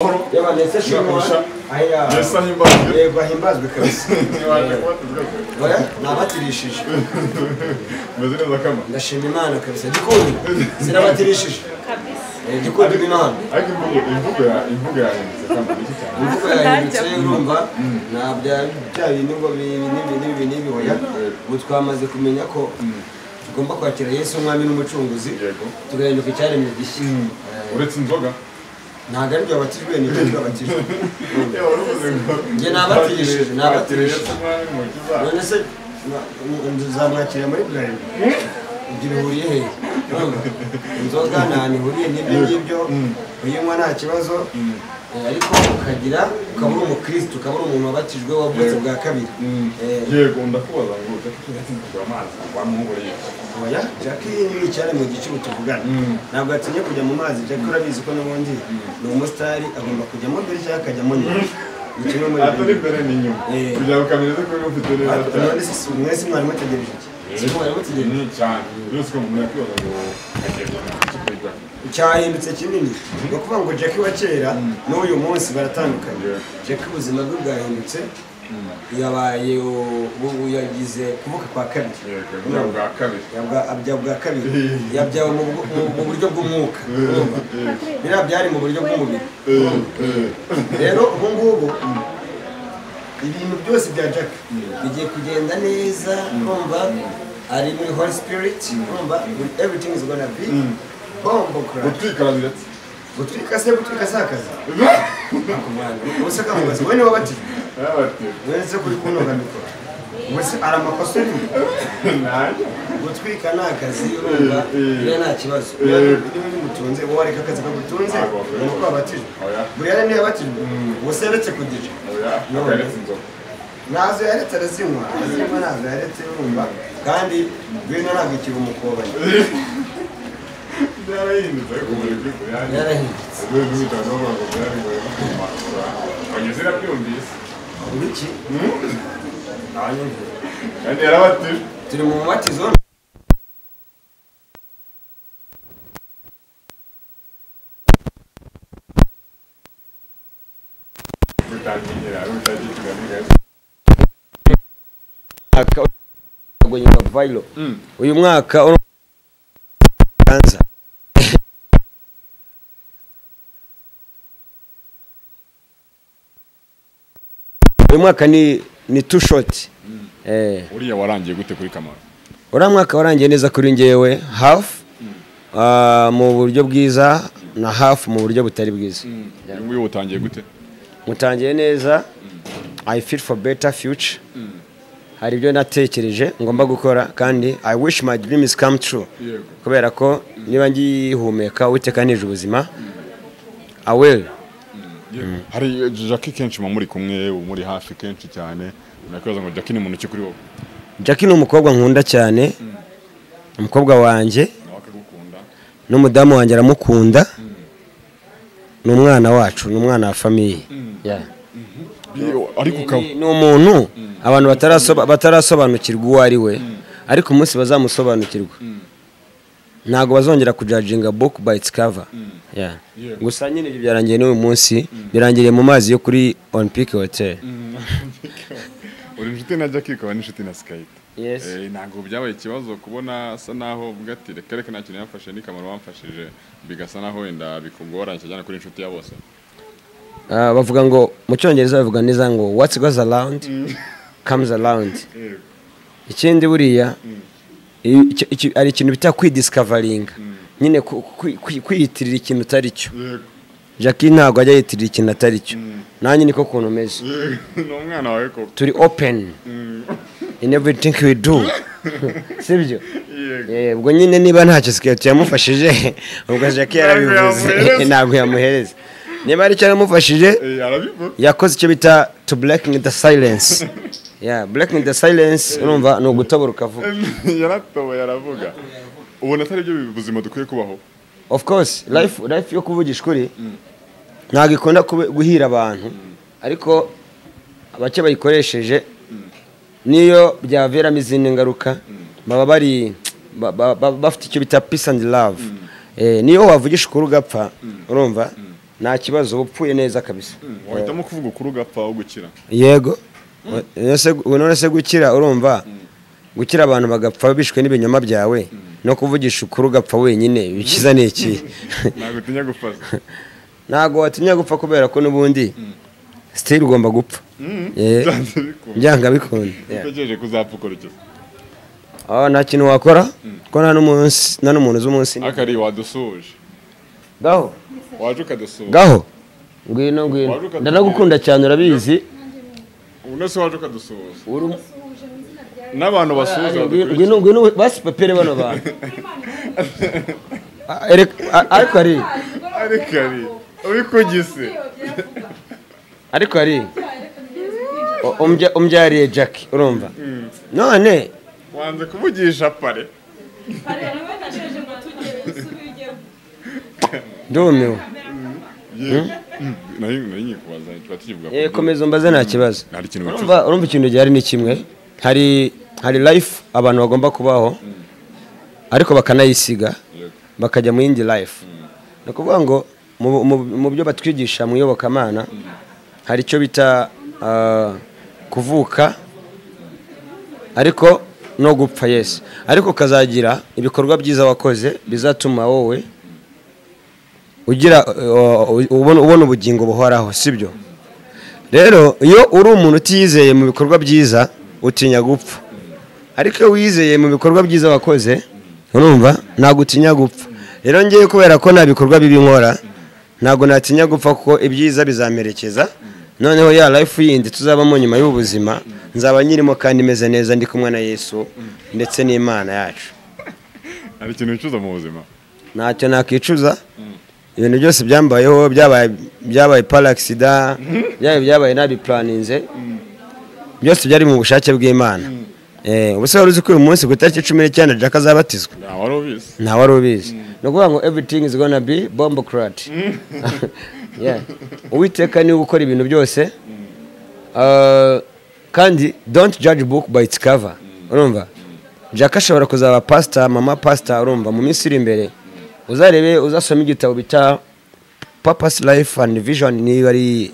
Yaba nese shimwa aya Yesa himbazwe yego himbazwe kabisa nabatirishije meze neza kama ndashima Imana kabisa gikundi sinabatirishije kabisa gikundi Imana ariko imvugo ya kama iki cyane imvugo yahindutse urumva nabya bintu ngo nibi hoya mutwamaze kumenya ko tugomba kwakira Yesu umwami n'umucunguzi tugahinduka icyaremwe gishya uretse inzoga ntago ari byo batijwe ni byo batijwe nge nabatirishije none se nzamwakira muri Bralirwa ibyo bihuriye he inzoga nta nihuriye n'ibyo ngibyo uyinywa nta kibazo ariko ukaba uri umukristo ukaba uri umuntu wabatijwe wavutse bwa kabiri yego ndakubaza ngo ujya amazi wamuhunguriye oya Jackie ni icyari mu gicubu tuvugana ntabwo atinye kujya mu mazi Jackie urabizi ko n'ubundi ni umusitari agomba kujyamo mbere cyangwa akajyamo nyuma atari mbere n'inyuma kugira ngo kameze ko ufite neza none se mwese mwari mutegereje iki siko mwari mutegereje cyane byose ko umuntu yakwibaza ngo agenda cyahindutse kinini no kuvuga ngo Jackie wa kera n'uyu munsi baratandukanye Jackie ubuzima bwe bwahindutse yabaye yagize kuvuka kwa kabiri bwa kabiri yabyawe mu buryo bw'umwuka biriya byari mu buryo bw'umubiri rero ubu ngubu ibintu byose bya Jackie bigiye kugenda neza urumva ari muri Holy Spirit urumva everything is gonna be bombo gutwika se akazi ubuse kamubaza wowe niwe batije wese kuri kunoga mikoro ubuse aramakosa urimo gutwika ni akazi urumva iyo nta kibazo niba mutunze wowe areka akazi kagutunze ni uko wabatijwe buriya niyo yabatijwe ubuse yaretse kugije nazo yaretse arazinywa nazo yaretse urumva kandi bino ntabwo ikiri umukobanyi yarahindutse ariko muri kwifu yarahindutse n'ubitanga ngo byari ngo bageze rabyumvise uriki kandi yarabatije turi mu matizo gutangira uyu mwaka uyu mwaka ni too short uriya warangiye gute kuri Kamara uriya mwaka warangiye neza kuri njyewe half mu buryo bwiza na half mu buryo butari bwiza nguyu utangiye gute mutangiye neza I feel for better future hari ibyo natekereje ngomba gukora kandi I wish my dreams come true kubera ko niba ngihumeka utekanije ubuzima I will hari Jackie kenshi muri kumwe muri hafi kenshi cyane nakwibaza ngo Jackie ni umuntu ki kuri wowe Jackie ni umukobwa nkunda cyane umukobwa wanjye n'umudamu wanjye aramukunda ni umwana wacu ni umwana wa famiye ariko ni umuntu abantu batarasobanukirwa uwo ari we ariko umunsi bazamusobanukirwa ntago bazongera kujajinga book by its cover gusa nyine ibyo byarangiye n'uyu munsi birangiriye mu mazi yo kuri On Peak Hotel uri inshuti na Jackie ukaba n'inshuti na Skype yes ntago byabaye ikibazo kubona asa naho uvuga ati reka nta kintu yamfashe ni Kamara wamfashije bigasa naho wenda bikugoranye cyane kuri inshuti ya bose bavuga ngo mu cyongereza bavuga neza ngo what goes around comes around ikindi buriya ari ikintu bita kwidiscovering nyine kwiyitirira ikintu utari cyo Jackie ntabwo ajya yitirira ikintu atari cyo nanjye niko kuntu umeze ni umwana wawe koko turi open in everything we do sibyo ubwo nyine niba ntacyo Skype yamufashije ubwo Jackie yarabivuze ntabwo yamuhereza niba ari cyo yamufashije yakoze icyo bita to breaking the silence breaking the silence urumva ni ugutobora ukavuga yaratoboye aravuga ubona atari byo buzima dukwiye kubaho of course life yo kuvugisha ukuri ntabwo ikunda guhira abantu ariko abake bayikoresheje niyo byaveramo izindi ngaruka baba bari bafite icyo bita peace and love niyo wavugisha ukuri ugapfa urumva nta kibazo upfuye neza kabisa. wahitamo kuvuga ukuri ugapfa aho gukira. Yego none se gukira urumva gukira abantu bagapfa bishwe n'ibinyoma byawe no kuvugisha ukuri ugapfa wenyine bikiza ni iki? Ntabwo utinya gupfa. Ntabwo watinya gupfa kubera ko n'ubundi still ugomba gupfa. Byanga bikunda. Utegereje kuzapfa ukora iki? Nta kintu wakora ko nta n'umuntu z'umunsi. Akari wadusuje. Gaho Waje ukadusuje. Gaho ngwino ndanagukunda cyane urabizi. Unese waje ukadusuje. N'abantu basuza ngwino basi papere bano bantu. Ariko ari ubikugise. Ariko ari umbyariye Jackie urumva none wanze kuvugisha pare ndumiwe. Komeza umbaze nta kibazo. Urumva ikintu gihari ni kimwe, hari life abantu bagomba kubaho ariko bakanayisiga bakajya mu yindi life. Ni ukuvuga ngo mu byo batwigisha mu iyobokamana hari icyo bita kuvuka ariko no gupfa. Yes, ariko kazagira ibikorwa byiza wakoze bizatuma wowe ugira ubona ubugingo buhoraho, sibyo? Rero iyo uri umuntu utizeye mu bikorwa byiza utinya gupfa, ariko iyo wizeye mu bikorwa byiza wakoze urumva ntabwo utinya gupfa. Rero ngiye kubera ko nta bikorwa bibi nkora ntabwo natinya gupfa kuko ibyiza bizamerekeza. Noneho ya life yindi tuzabamo nyuma y'ubuzima nzaba nyirimo kandi meze neza ndi kumwe na Yesu ndetse n'Imana yacu. Hari ikintu wicuza mu buzima? Ntacyo nakicuza. Ibintu byose byambayeho byabaye par accident, byabaye nabi planinze, byose byari mu bushake bw'Imana. Ubuse wari uzi ko uyu munsi ku itariki 19 Jack azabatizwa? Nta wari ubizi. No kuvuga ngo everything is gonna be bomb crat. Yeah. Uwiteka ni gukora ibintu byose. Kandi don't judge book by its cover. Urumva? Jack ashobora kuzaba pastor, mama pastor urumva mu minsi iri imbere. Uzarebe uzasoma igitabo bita Purpose Life and Vision ni bari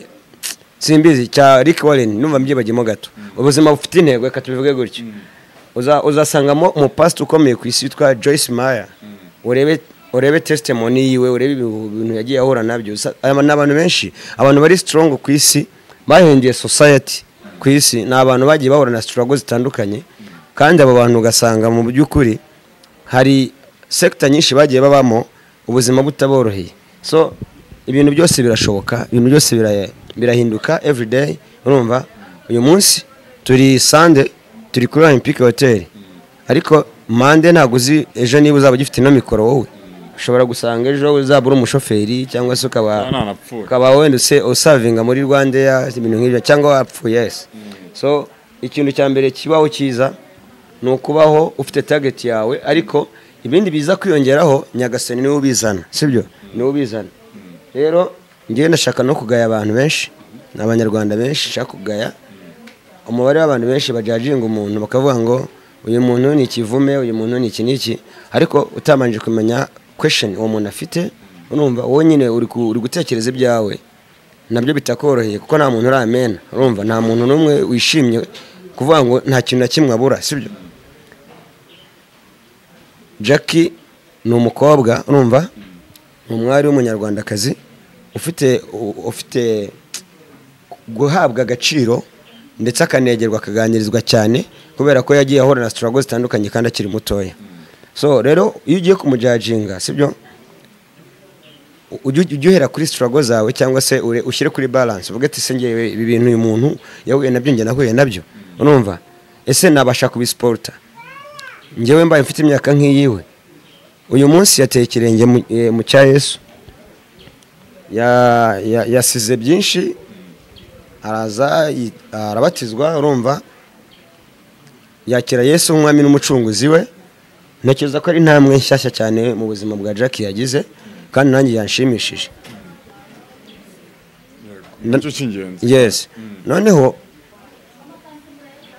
simbizi cya Rick Warren numva mbyibagimo gato. Ubuzima bufite intego reka tubivuge gutyo. Uzasangamo mu pastor ukomeye ku isi witwa Joyce Meyer. Urebe testimony yiwe, urebe ibintu yagiye ahura nabyo. N'abantu benshi, abantu bari strong ku isi bahinduye society ku isi, ni abantu bagiye bahura na struggles zitandukanye, kandi abo bantu ugasanga mu by'ukuri hari sector nyinshi bagiye babamo ubuzima butaboroheye. So ibintu byose birashoboka, ibintu byose birahinduka every day. Urumva uyu munsi turi Sunday turi kuri Olympic Hotel, ariko Monday ntabwo uzi ejo niba uzaba gifite no mikoro wowe. Ushobora gusanga ejo uzabura umushoferi cyangwa se ukaba wenda usavinga muri Rwanda ya ibintu nk'ibyo cyangwa wapfuye. Yes. So ikintu cya mbere kibaho cyiza ni ukubaho ufite target yawe, ariko ibindi biza kwiyongeraho Nyagasani niwe ubizana, sibyo? Niwe ubizana. Rero ngiye ndashaka no kugaya abantu benshi, n'abanyarwanda benshi shaka kugaya umubare w'abantu benshi bajajinga umuntu bakavuga ngo uyu muntu ni ikivume, uyu muntu ni iki niki, ariko utamanje kumenya question uwo muntu afite. Urumva wowe nyine uri gutekereza ibyawe nabyo bitakoroheye kuko nta muntu uramena. Urumva nta muntu numwe wishimye kuvuga ngo nta kintu na kimwe abura, sibyo? Jackie ni umukobwa urumva umwari w'umunyarwandakazi ufite guhabwa agaciro ndetse akanegerwa akaganirizwa cyane kubera ko yagiye ahura na struggles zitandukanye kandi akiri mutoya. So rero iyo ugiye kumujajinga, sibyo, ujye uhera kuri struggles zawe cyangwa se ushyire kuri balance, uvuge ati se ngewe ibi bintu uyu muntu yahuye nabyo njye nahuye nabyo. Urumva ese nabasha kubisporta ngewe mbaye mfite imyaka nk'iyiwe. Uyu munsi yateye ikirenge mu cya Yesu, yasize byinshi, araza arabatizwa. Urumva yakira Yesu nk'umwami n'umucunguzi we. Ntekereza ko ari intambwe nshyashya cyane mu buzima bwa Jackie yagize, kandi nanjye yanshimishije. Yes. Noneho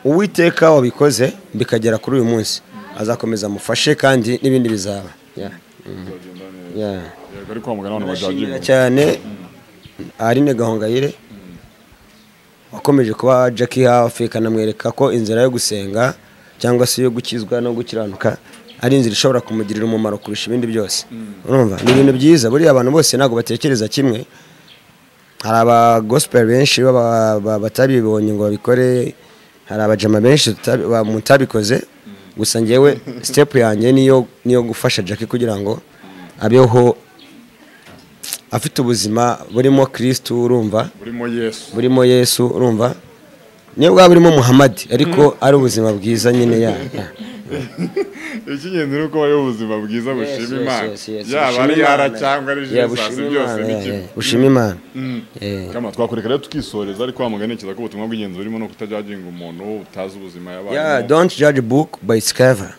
Uwiteka wabikoze bikagera kuri uyu munsi azakomeza amufashe kandi n'ibindi bizaba. Cyane Aline Gahongayire wakomeje kuba Jackie hafi kanamwereka ko inzira yo gusenga cyangwa se yo gukizwa no gukiranuka ari inzira ishobora kumugirira umumaro kurusha ibindi byose. Urumva ni ibintu byiza buri abantu bose ntago batekereza kimwe. Hari aba gospel benshi batabibonye ngo babikore, hari abajama benshi mutabikoze, gusa ngewe step yanjye niyo gufasha Jackie kugira ngo abeho afite ubuzima burimo Kristo, urumva burimo Yesu, urumva niyo bwa burimo Muhammad ariko ari ubuzima bwiza nyine ya ikingenzi nuko bayo ubuzima bwiza bushima Imana yaba ari yara cyangwa ari Jesus byose n'ikimwe bushima Imana. Kama twakureka rero tukisoreza ariko bamuganekeza ko ubutumwa bw'ingenzi burimo no kutajajinga umuntu utazi ubuzima yabaye. Don't judge a book by its cover.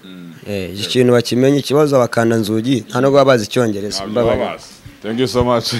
Iki kintu bakimenye ikibazo abakanda nzugi nta no babazi icyongereza. Thank you so much.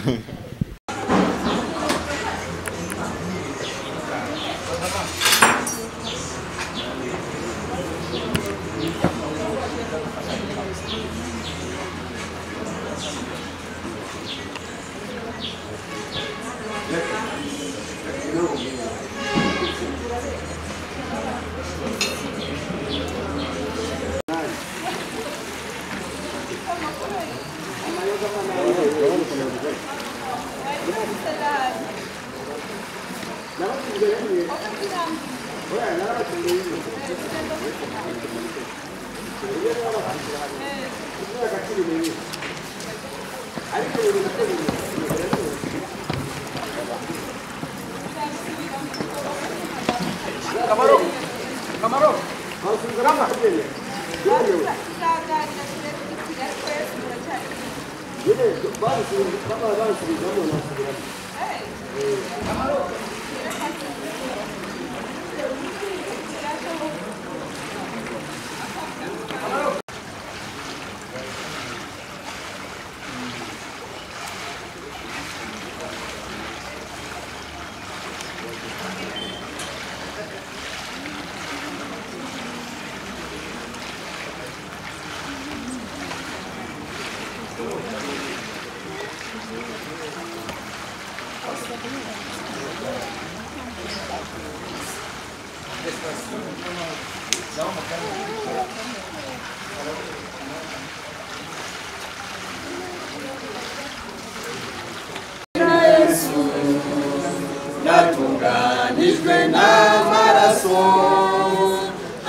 Natunganijwe n'amaraso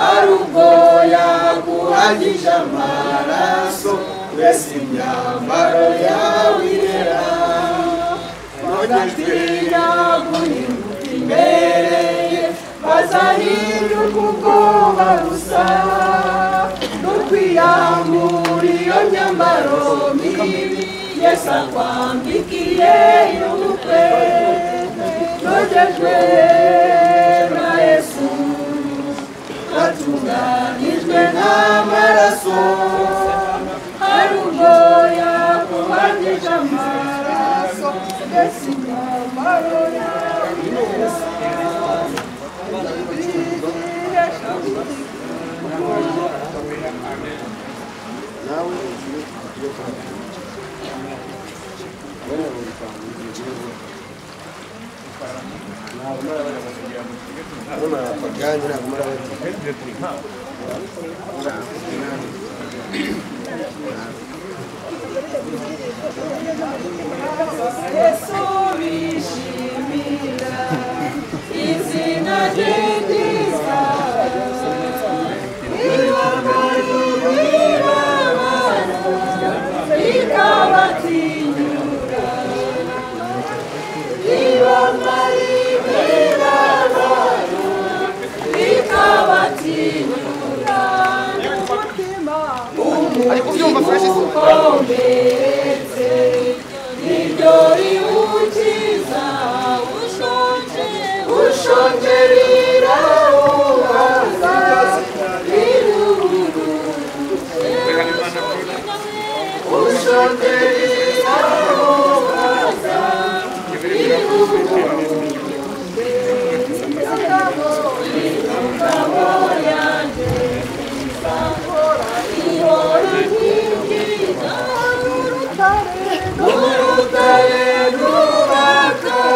arubwo yaguhagije amaraso wese imyambaro yawe irera nogejwe yaguhinduka imbere bazahinduka ubwoba busa no kwiyambura iyo myambaro mibi Yesu akwambikiye y'ubukwe nogejwe na Yesu natunganijwe n'amaraso arubwo yaguhagije amaraso mbese imyambaro yawe Yesu bishimira izina ry'Indiza ariko byumva fresh Urutare rwubaka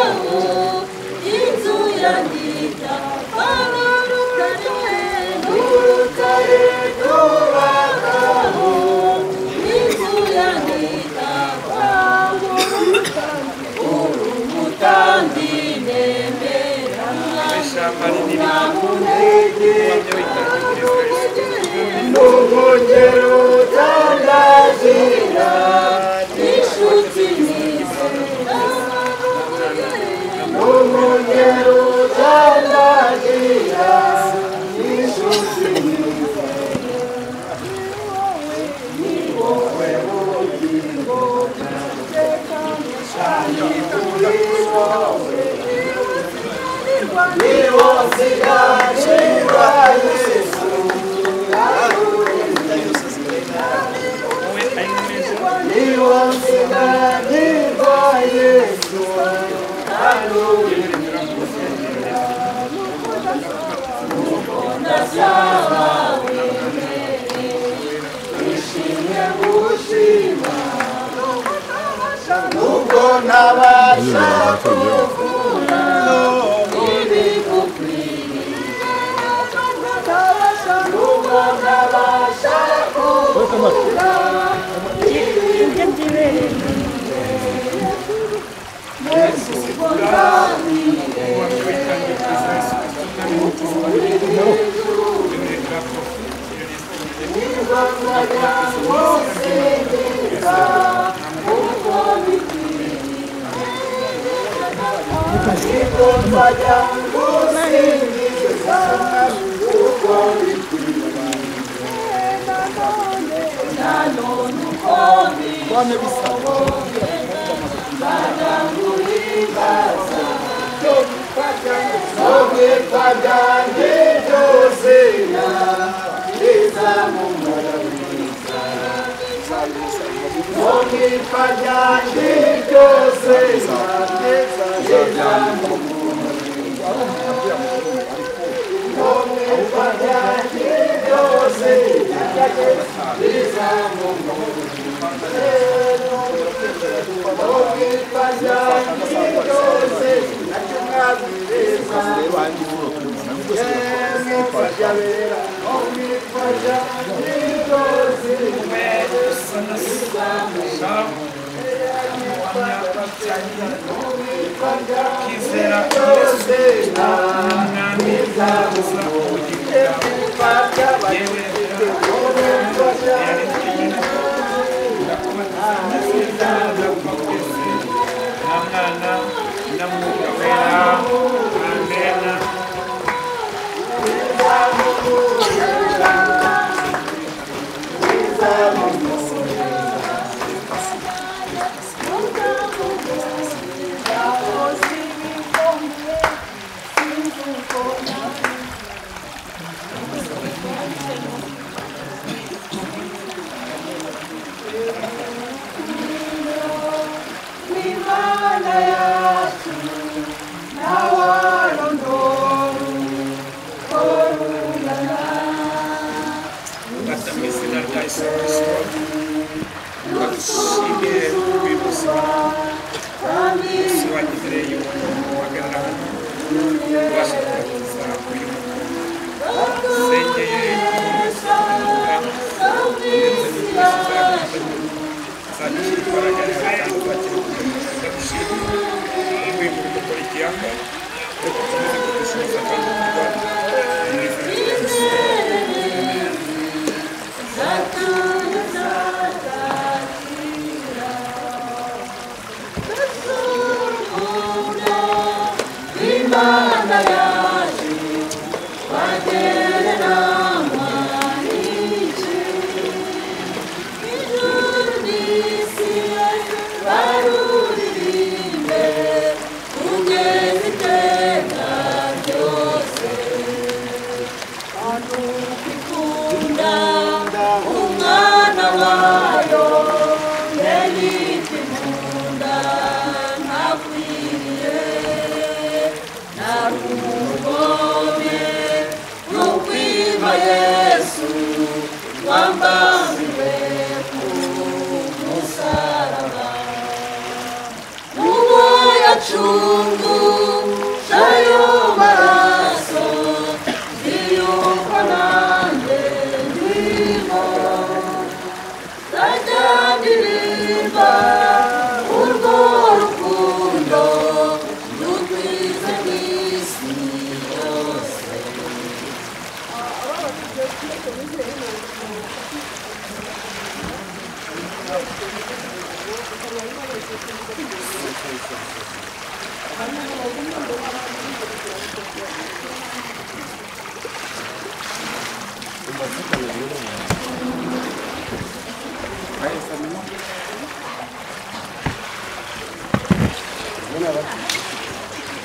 Naruto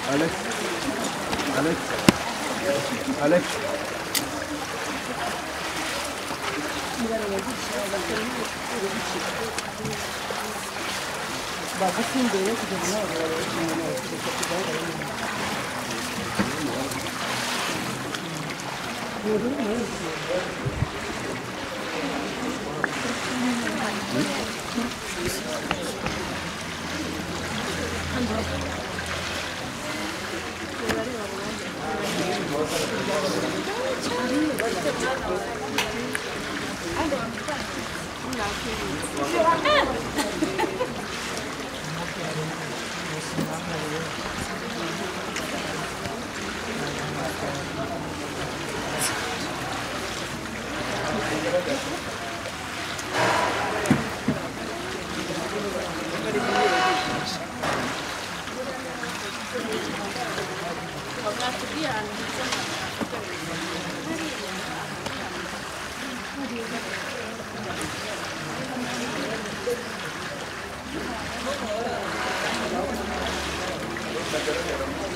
Alex. Alex. Alex. Bagusi imbere kugira ngo Gracias.